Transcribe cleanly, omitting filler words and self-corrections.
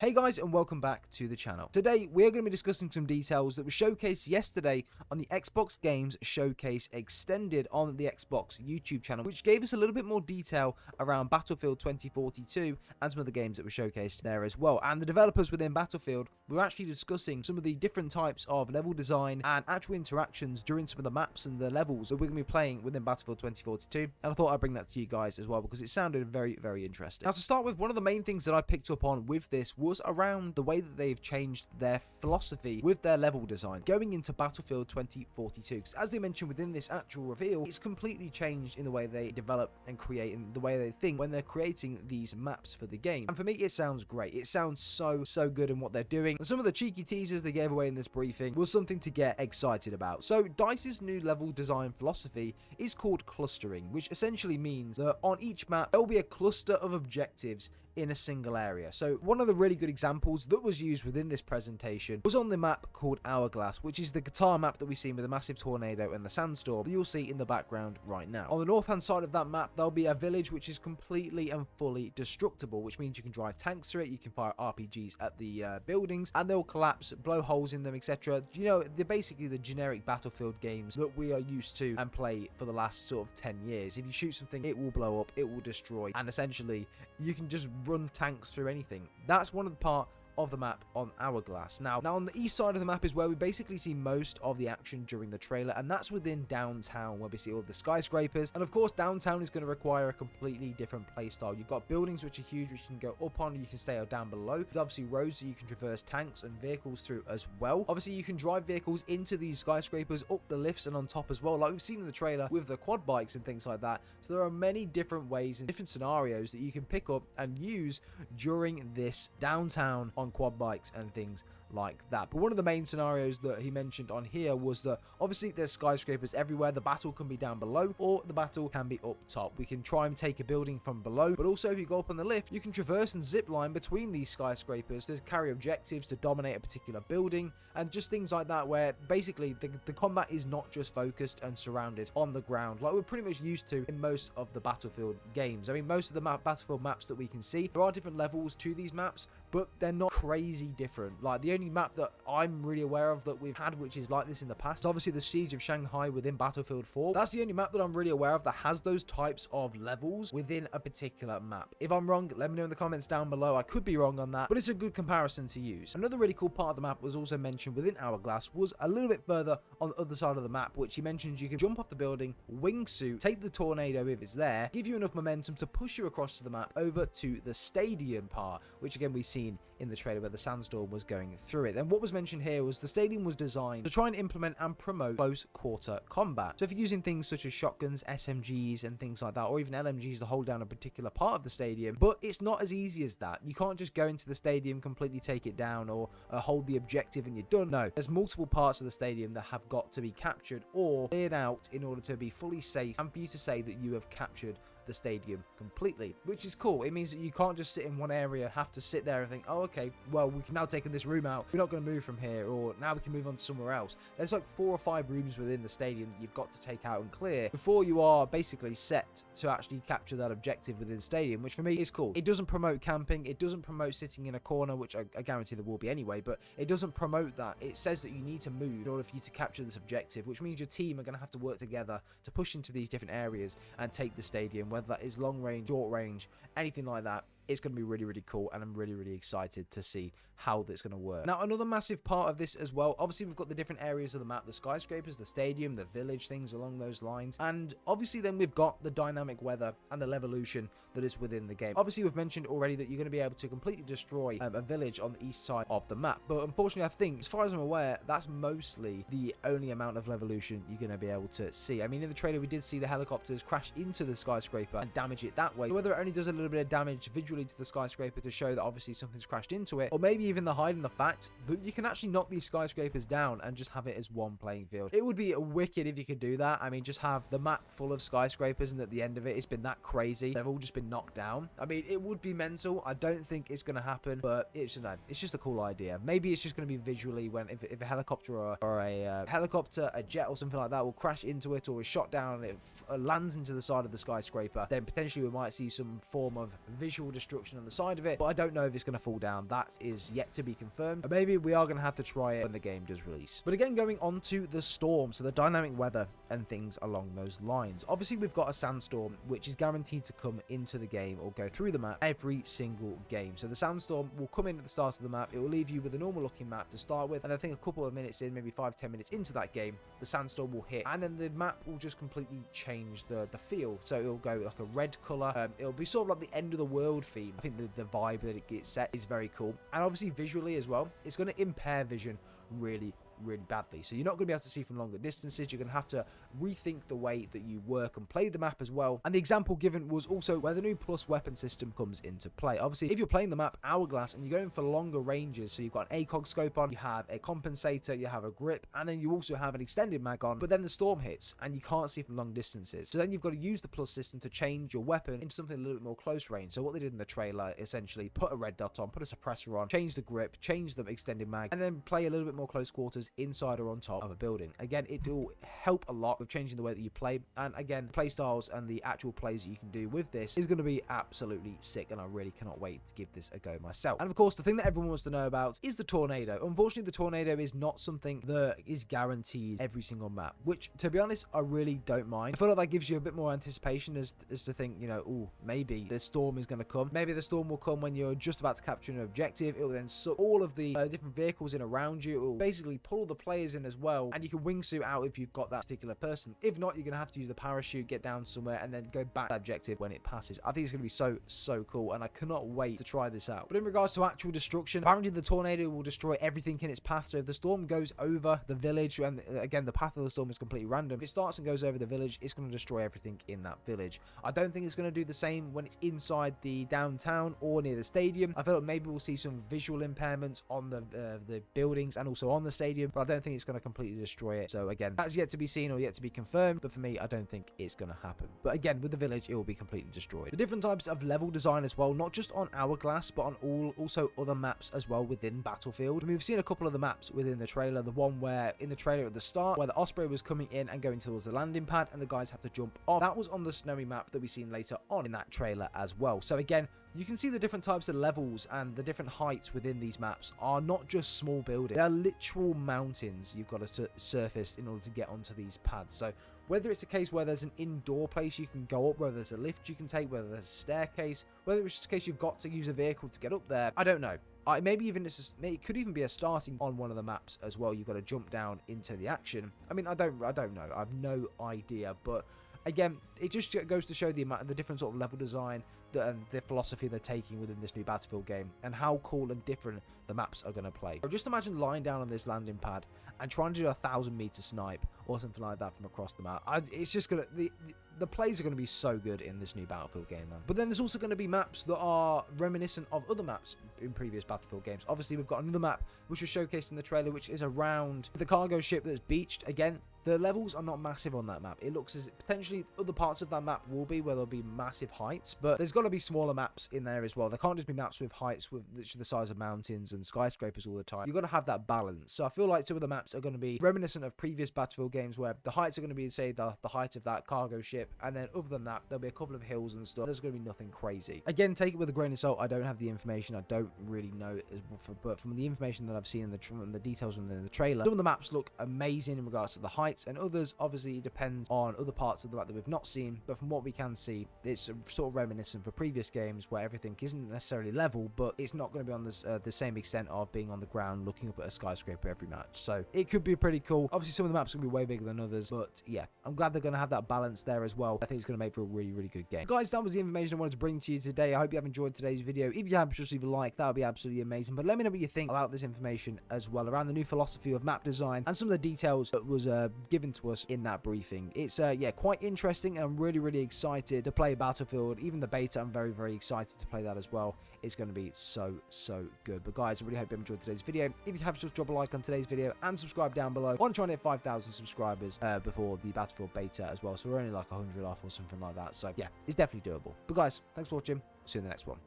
Hey guys, and welcome back to the channel. Today we're going to be discussing some details that were showcased yesterday on the Xbox Games Showcase Extended on the Xbox YouTube channel, which gave us a little bit more detail around Battlefield 2042 and some of the games that were showcased there as well. And the developers within Battlefield were actually discussing some of the different types of level design and actual interactions during some of the maps and the levels that we're going to be playing within Battlefield 2042. And I thought I'd bring that to you guys as well because it sounded very, very interesting. Now, to start with, one of the main things that I picked up on with this was around the way that they've changed their philosophy with their level design going into Battlefield 2042. Because as they mentioned within this actual reveal, it's completely changed in the way they develop and create and the way they think when they're creating these maps for the game. And for me, it sounds great. It sounds so good in what they're doing. And some of the cheeky teasers they gave away in this briefing was something to get excited about. So DICE's new level design philosophy is called clustering, which essentially means that on each map there will be a cluster of objectives in a single area. So one of the really good examples that was used within this presentation was on the map called Hourglass, which is the guitar map that we've seen with the massive tornado and the sandstorm that you'll see in the background right now. On the north hand side of that map, there'll be a village which is completely and fully destructible, which means you can drive tanks through it, you can fire RPGs at the buildings, and they'll collapse, blow holes in them, etc. You know, they're basically the generic Battlefield games that we are used to and play for the last sort of 10 years. If you shoot something, it will blow up, it will destroy, and essentially you can just run tanks through anything. That's one of the part of the map on Hourglass. Now on the east side of the map is where we basically see most of the action during the trailer, and that's within downtown where we see all the skyscrapers. And of course, downtown is going to require a completely different playstyle. You've got buildings which are huge, which you can go up on, you can stay down below. There's obviously roads that you can traverse tanks and vehicles through as well. Obviously, you can drive vehicles into these skyscrapers, up the lifts and on top as well, like we've seen in the trailer with the quad bikes and things like that. So there are many different ways and different scenarios that you can pick up and use during this downtown on quad bikes and things like that. But one of the main scenarios that he mentioned on here was that obviously there's skyscrapers everywhere. The battle can be down below or the battle can be up top. We can try and take a building from below, but also if you go up on the lift, you can traverse and zip line between these skyscrapers to carry objectives to dominate a particular building and just things like that, where basically the combat is not just focused and surrounded on the ground like we're pretty much used to in most of the Battlefield games. I mean, most of the Battlefield maps that we can see, there are different levels to these maps, but they're not crazy different. Like the only map that I'm really aware of that we've had which is like this in the past is obviously the Siege of Shanghai within Battlefield 4. That's the only map that I'm really aware of that has those types of levels within a particular map. If I'm wrong, let me know in the comments down below. I could be wrong on that, but it's a good comparison to use. Another really cool part of the map was also mentioned within Hourglass was a little bit further on the other side of the map, which he mentions you can jump off the building, wingsuit, take the tornado if it's there, give you enough momentum to push you across to the map over to the stadium part, which again we've seen in the trailer where the sandstorm was going through it. And what was mentioned here was the stadium was designed to try and implement and promote close quarter combat. So if you're using things such as shotguns, SMGs and things like that, or even LMGs to hold down a particular part of the stadium, but it's not as easy as that. You can't just go into the stadium, completely take it down, or hold the objective and you're done. No, there's multiple parts of the stadium that have got to be captured or cleared out in order to be fully safe and for you to say that you have captured the stadium completely, which is cool. It means that you can't just sit in one area, have to sit there and think, oh okay, well we can now take this room out, we're not going to move from here, or now we can move on to somewhere else. There's like 4 or 5 rooms within the stadium that you've got to take out and clear before you are basically set to actually capture that objective within the stadium, which for me is cool. It doesn't promote camping, it doesn't promote sitting in a corner, which I guarantee there will be anyway, but it doesn't promote that. It says that you need to move in order for you to capture this objective, which means your team are going to have to work together to push into these different areas and take the stadium, whether that is long range, short range, anything like that. It's going to be really, really cool, and I'm really, really excited to see how that's going to work. Now, another massive part of this as well, obviously we've got the different areas of the map, the skyscrapers, the stadium, the village, things along those lines, and obviously then we've got the dynamic weather and the levolution that is within the game. Obviously, we've mentioned already that you're going to be able to completely destroy a village on the east side of the map, but unfortunately, I think, as far as I'm aware, that's mostly the only amount of levolution you're going to be able to see. I mean, in the trailer, we did see the helicopters crash into the skyscraper and damage it that way. Whether it only does a little bit of damage visually to the skyscraper to show that obviously something's crashed into it, or maybe even the hiding the fact that you can actually knock these skyscrapers down and just have it as one playing field. It would be wicked if you could do that. I mean, just have the map full of skyscrapers and at the end of it, it's been that crazy. They've all just been knocked down. I mean, it would be mental. I don't think it's going to happen, but it's just a cool idea. Maybe it's just going to be visually when if a helicopter or a helicopter, a jet or something like that will crash into it or is shot down and it lands into the side of the skyscraper, then potentially we might see some form of visual destruction destruction on the side of it, but I don't know if it's going to fall down. That is yet to be confirmed. But maybe we are going to have to try it when the game does release. But again, going on to the storm, so the dynamic weather and things along those lines. Obviously, we've got a sandstorm, which is guaranteed to come into the game or go through the map every single game. So the sandstorm will come in at the start of the map. It will leave you with a normal looking map to start with, and I think a couple of minutes in, maybe 5-10 minutes into that game, the sandstorm will hit, and then the map will just completely change the feel. So it'll go like a red color. It'll be sort of like the end of the world theme. I think the vibe that it gets set is very cool, and obviously visually as well, it's going to impair vision really badly. So you're not going to be able to see from longer distances. You're going to have to rethink the way that you work and play the map as well. And the example given was also where the new plus weapon system comes into play. Obviously, if you're playing the map Hourglass and you're going for longer ranges, so you've got an ACOG scope on, you have a compensator, you have a grip, and then you also have an extended mag on, but then the storm hits and you can't see from long distances. So then you've got to use the plus system to change your weapon into something a little bit more close range. So what they did in the trailer, essentially put a red dot on, put a suppressor on, change the grip, change the extended mag, and then play a little bit more close quarters inside or on top of a building. Again, it will help a lot with changing the way that you play, and again, play styles and the actual plays that you can do with this is going to be absolutely sick, and I really cannot wait to give this a go myself. And of course, the thing that everyone wants to know about is the tornado. Unfortunately, the tornado is not something that is guaranteed every single map, which, to be honest, I really don't mind. I feel like that gives you a bit more anticipation as to think, you know, oh, maybe the storm is going to come. Maybe the storm will come when you're just about to capture an objective. It will then suck all of the different vehicles in around you. It will basically pull the players in as well, and you can wingsuit out if you've got that particular person. If not, you're going to have to use the parachute, get down somewhere, and then go back to the objective when it passes. I think it's going to be so cool, and I cannot wait to try this out. But in regards to actual destruction, apparently the tornado will destroy everything in its path. So if the storm goes over the village, and again, the path of the storm is completely random, if it starts and goes over the village, it's going to destroy everything in that village. I don't think it's going to do the same when it's inside the downtown or near the stadium. I feel like maybe we'll see some visual impairments on the buildings and also on the stadium, but I don't think it's going to completely destroy it. So again, that's yet to be seen or yet to be confirmed, but for me, I don't think it's going to happen. But again, with the village, it will be completely destroyed. The different types of level design as well, not just on Hourglass, but on also other maps as well within Battlefield. I mean, we've seen a couple of the maps within the trailer. The one where in the trailer at the start, where the Osprey was coming in and going towards the landing pad, and the guys have to jump off. That was on the snowy map that we've seen later on in that trailer as well. So again, you can see the different types of levels and the different heights within these maps are not just small buildings. They're literal mountains you've got to surface in order to get onto these pads. So whether it's a case where there's an indoor place you can go up, whether there's a lift you can take, whether there's a staircase, whether it's just a case you've got to use a vehicle to get up there, I don't know. Maybe even it could even be a starting on one of the maps as well. You've got to jump down into the action. I mean, I don't know. I have no idea, but again, it just goes to show the different sort of level design and the philosophy they're taking within this new Battlefield game, and how cool and different the maps are going to play. So just imagine lying down on this landing pad and trying to do a 1,000-meter snipe or something like that from across the map. It's just gonna the plays are going to be so good in this new Battlefield game, man. But then there's also going to be maps that are reminiscent of other maps in previous Battlefield games. Obviously, we've got another map which was showcased in the trailer, which is around the cargo ship that's beached. Again, the levels are not massive on that map. It looks as potentially other parts of that map will be where there'll be massive heights, but there's got to be smaller maps in there as well. There can't just be maps with heights with literally the size of mountains and skyscrapers all the time. You've got to have that balance. So I feel like some of the maps are going to be reminiscent of previous Battlefield games where the heights are going to be, say, the height of that cargo ship, and then other than that, there'll be a couple of hills and stuff. There's going to be nothing crazy. Again, take it with a grain of salt. I don't have the information. I don't really know, but from the information that I've seen in the details in the trailer, some of the maps look amazing in regards to the heights, and others, obviously, it depends on other parts of the map that we've not seen. But from what we can see, it's sort of reminiscent for previous games where everything isn't necessarily level, but it's not going to be on the same extent of being on the ground looking up at a skyscraper every match. So it could be pretty cool. Obviously, some of the maps are going to be way bigger than others, but yeah, I'm glad they're going to have that balance there as well. I think it's going to make for a really good game. Guys, that was the information I wanted to bring to you today. I hope you have enjoyed today's video. If you have, just leave a like. That would be absolutely amazing. But let me know what you think about this information as well, around the new philosophy of map design and some of the details that was given to us in that briefing. It's yeah, quite interesting, and I'm really excited to play Battlefield. Even the beta, I'm very excited to play that as well. It's going to be so good. But guys, I really hope you enjoyed today's video. If you have, just drop a like on today's video and subscribe down below. I want to try and hit 5,000 subscribers before the Battlefield beta as well, so we're only like 100 off or something like that. So yeah, it's definitely doable. But guys, thanks for watching. See you in the next one.